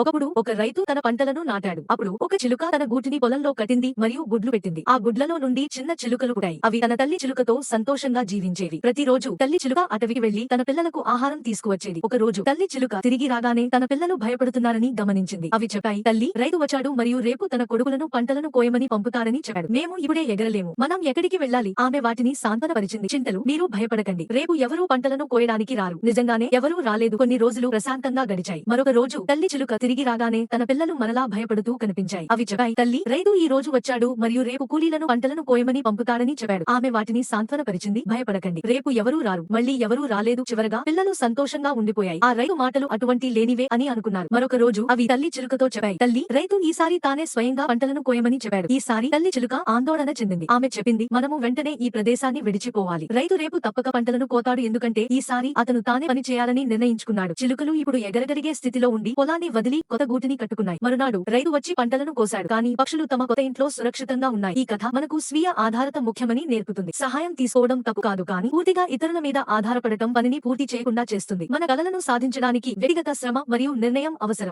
ఒకప్పుడు ఒక రైతు తన పంటలను నాటాడు. అప్పుడు ఒక చిలుక తన గూటిని పొలంలో కట్టింది మరియు గుడ్లు పెట్టింది. ఆ గుడ్లలో నుండి చిన్న చిలుకలు పుట్టాయి. అవి తన తల్లి చిలుకతో సంతోషంగా జీవించేవి. ప్రతిరోజు తల్లి చిలుక అటవికి వెళ్లి తన పిల్లలకు ఆహారం తీసుకువచ్చేది. ఒక రోజు తల్లి చిలుక తిరిగి రాగానే తన పిల్లలు భయపడుతున్నారని గమనించింది. అవి చెప్పాయి, తల్లి, రైతు వచ్చాడు మరియు రేపు తన కొడుకులను పంటలను కోయమని పంపుతారని చెప్పాడు. మేము ఇప్పుడే ఎగరలేము. మనం ఎక్కడికి వెళ్ళాలి? ఆమె వాటిని సాంత్వనపరిచింది. చింతలు, మీరు భయపడకండి. రేపు ఎవరూ పంటలను కోయడానికి రారు. నిజంగానే ఎవరూ రాలేదు. కొన్ని రోజులు ప్రశాంతంగా గడిచాయి. మరొక రోజు తల్లి చిలుక తిరిగి రాగానే తన పిల్లలు మనలా భయపడుతూ కనిపించాయి. అవి చెప్పాయి, తల్లి, రైతు ఈ రోజు వచ్చాడు మరియు రేపు కూలీలను పంటలను కోయమని పంపుతాడని చెప్పాడు. ఆమె వాటిని సాంత్వనపరిచింది. భయపడకండి, రేపు ఎవరూ రారు. మళ్ళీ ఎవరూ రాలేదు. చివరగా పిల్లలు సంతోషంగా ఉండిపోయాయి. ఆ రైతు మాటలు అటువంటి లేనివే అని అనుకున్నారు. మరొక రోజు అవి తల్లి చిలుకతో చెప్పాయి, తల్లి, రైతు ఈసారి తానే స్వయంగా పంటలను కోయమని చెప్పాడు. ఈసారి తల్లి చిలుక ఆందోళన చెందింది. ఆమె చెప్పింది, మనము వెంటనే ఈ ప్రదేశాన్ని విడిచిపోవాలి. రైతు రేపు తప్పక పంటలను కోతాడు, ఎందుకంటే ఈసారి అతను తానే పని చేయాలని నిర్ణయించుకున్నాడు. చిలుకలు ఇప్పుడు ఎగరగలిగే స్థితిలో ఉండి పొలాన్ని వదిలి కొత్త గూటిని కట్టుకున్నాయి. మరునాడు రైతు వచ్చి పంటలను కోశాడు. కానీ పక్షులు తమ కొత్త ఇంట్లో సురక్షితంగా ఉన్నాయి. ఈ కథ మనకు స్వీయ ఆధారత ముఖ్యమని నేర్పుతుంది. సహాయం తీసుకోవడం తప్పు కాదు, కానీ పూర్తిగా ఇతరుల మీద ఆధారపడటం పనిని పూర్తి చేయకుండా చేస్తుంది. మన కలలను సాధించడానికి వ్యక్తిగత శ్రమ మరియు నిర్ణయం అవసరం.